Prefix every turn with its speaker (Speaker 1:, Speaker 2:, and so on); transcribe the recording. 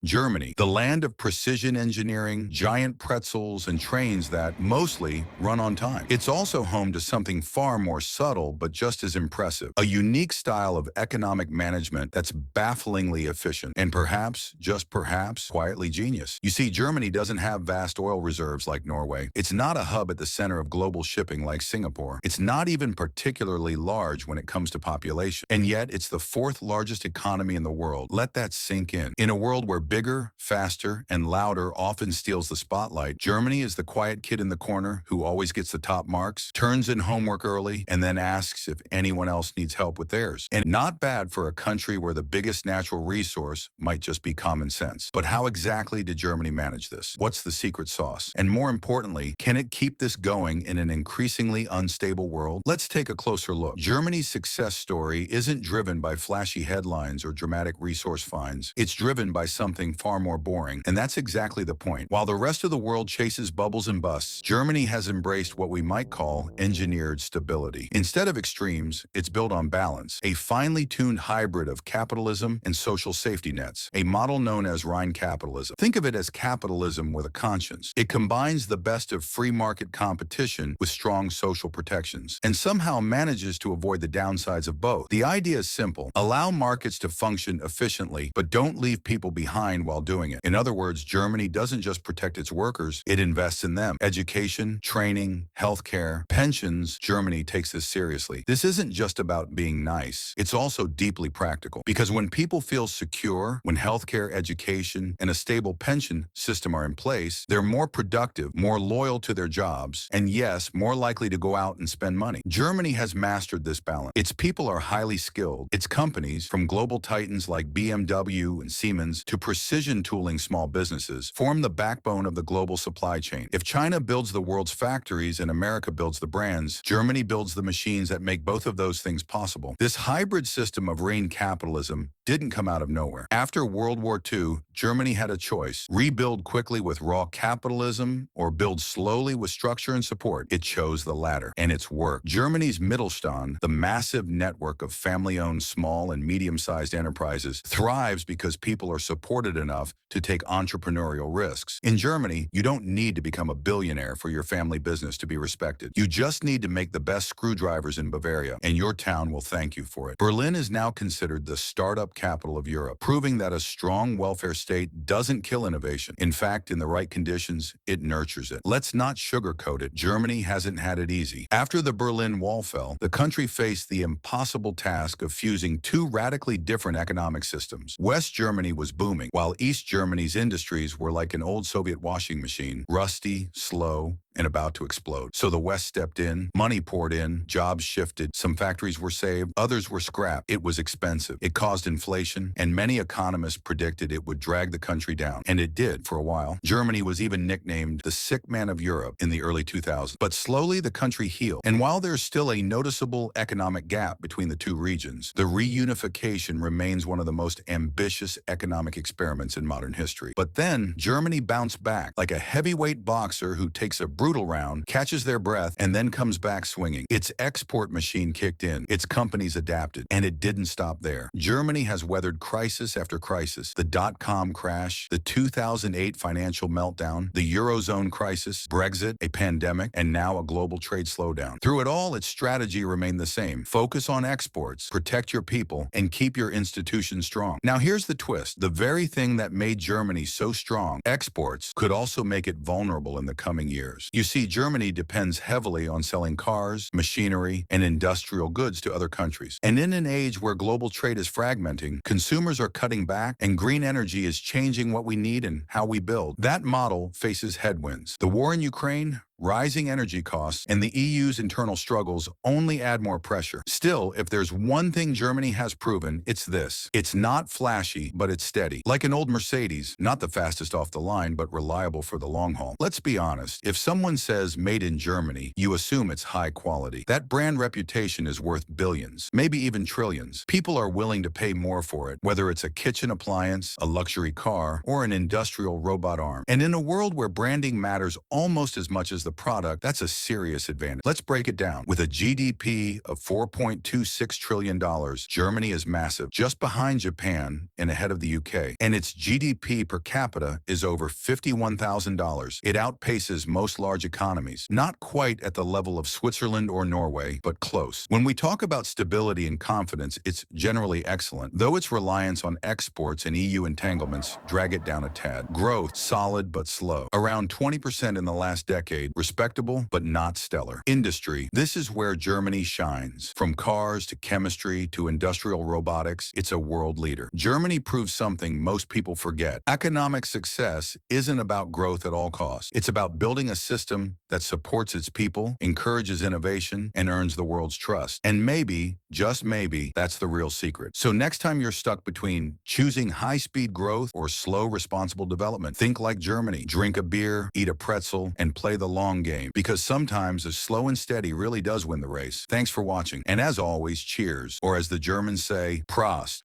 Speaker 1: Germany, the land of precision engineering, giant pretzels, and trains that mostly run on time. It's also home to something far more subtle but just as impressive, a unique style of economic management that's bafflingly efficient and perhaps, just perhaps, quietly genius. You see, Germany doesn't have vast oil reserves like Norway. It's not a hub at the center of global shipping like Singapore. It's not even particularly large when it comes to population. And yet, it's the fourth largest economy in the world. Let that sink in. In a world where bigger, faster, and louder often steals the spotlight, Germany is the quiet kid in the corner who always gets the top marks, turns in homework early, and then asks if anyone else needs help with theirs. And not bad for a country where the biggest natural resource might just be common sense. But how exactly did Germany manage this? What's the secret sauce? And more importantly, can it keep this going in an increasingly unstable world? Let's take a closer look. Germany's success story isn't driven by flashy headlines or dramatic resource finds. It's driven by something far more boring, and that's exactly the point. While the rest of the world chases bubbles and busts, Germany has embraced what we might call engineered stability. Instead of extremes, it's built on balance, a finely tuned hybrid of capitalism and social safety nets, a model known as Rhine capitalism. Think of it as capitalism with a conscience. It combines the best of free market competition with strong social protections, and somehow manages to avoid the downsides of both. The idea is simple: allow markets to function efficiently, but don't leave people behind while doing it. In other words, Germany doesn't just protect its workers, it invests in them. Education, training, healthcare, pensions. Germany takes this seriously. This isn't just about being nice. It's also deeply practical. Because when people feel secure, when healthcare, education, and a stable pension system are in place, they're more productive, more loyal to their jobs, and yes, more likely to go out and spend money. Germany has mastered this balance. Its people are highly skilled. Its companies, from global titans like BMW and Siemens to precision tooling small businesses, form the backbone of the global supply chain. If China builds the world's factories and America builds the brands, Germany builds the machines that make both of those things possible. This hybrid system of Rhine capitalism didn't come out of nowhere. After World War II, Germany had a choice: rebuild quickly with raw capitalism or build slowly with structure and support. It chose the latter, and it's worked. Germany's Mittelstand, the massive network of family-owned small and medium-sized enterprises, thrives because people are supported enough to take entrepreneurial risks. In Germany, you don't need to become a billionaire for your family business to be respected. You just need to make the best screwdrivers in Bavaria, and your town will thank you for it. Berlin is now considered the startup capital of Europe, proving that a strong welfare state doesn't kill innovation. In fact, in the right conditions, it nurtures it. Let's not sugarcoat it. Germany hasn't had it easy. After the Berlin Wall fell, the country faced the impossible task of fusing two radically different economic systems. West Germany was booming, while East Germany's industries were like an old Soviet washing machine, rusty, slow, and about to explode. So the West stepped in, money poured in, jobs shifted, some factories were saved, others were scrapped. It was expensive. It caused inflation, and many economists predicted it would drag the country down. And it did for a while. Germany was even nicknamed the sick man of Europe in the early 2000s. But slowly the country healed. And while there's still a noticeable economic gap between the two regions, the reunification remains one of the most ambitious economic experiments in modern history. But then Germany bounced back like a heavyweight boxer who takes a brutal round, catches their breath, and then comes back swinging. Its export machine kicked in. Its companies adapted. And it didn't stop there. Germany has weathered crisis after crisis: the dot-com crash, the 2008 financial meltdown, the Eurozone crisis, Brexit, a pandemic, and now a global trade slowdown. Through it all, its strategy remained the same: focus on exports, protect your people, and keep your institutions strong. Now here's the twist: the very thing that made Germany so strong, exports, could also make it vulnerable in the coming years. You see, Germany depends heavily on selling cars, machinery, and industrial goods to other countries. And in an age where global trade is fragmenting, consumers are cutting back, and green energy is changing what we need and how we build. That model faces headwinds. The war in Ukraine, rising energy costs, and the EU's internal struggles only add more pressure. Still, if there's one thing Germany has proven, it's this: it's not flashy, but it's steady. Like an old Mercedes, not the fastest off the line, but reliable for the long haul. Let's be honest, if someone says made in Germany, you assume it's high quality. That brand reputation is worth billions, maybe even trillions. People are willing to pay more for it, whether it's a kitchen appliance, a luxury car, or an industrial robot arm. And in a world where branding matters almost as much as the the product, that's a serious advantage. Let's break it down. With a GDP of $4.26 trillion, Germany is massive, just behind Japan and ahead of the UK. And its GDP per capita is over $51,000. It outpaces most large economies, not quite at the level of Switzerland or Norway, but close. When we talk about stability and confidence, it's generally excellent, though its reliance on exports and EU entanglements drag it down a tad. Growth, solid but slow. Around 20% in the last decade, respectable but not stellar. Industry, this is where Germany shines. From cars to chemistry to industrial robotics, it's a world leader. Germany proves something most people forget. Economic success isn't about growth at all costs. It's about building a system that supports its people, encourages innovation, and earns the world's trust. And maybe, just maybe, that's the real secret. So next time you're stuck between choosing high-speed growth or slow, responsible development, think like Germany. Drink a beer, eat a pretzel, and play the long game. Because sometimes a slow and steady really does win the race. Thanks for watching. And as always, cheers. Or as the Germans say, Prost.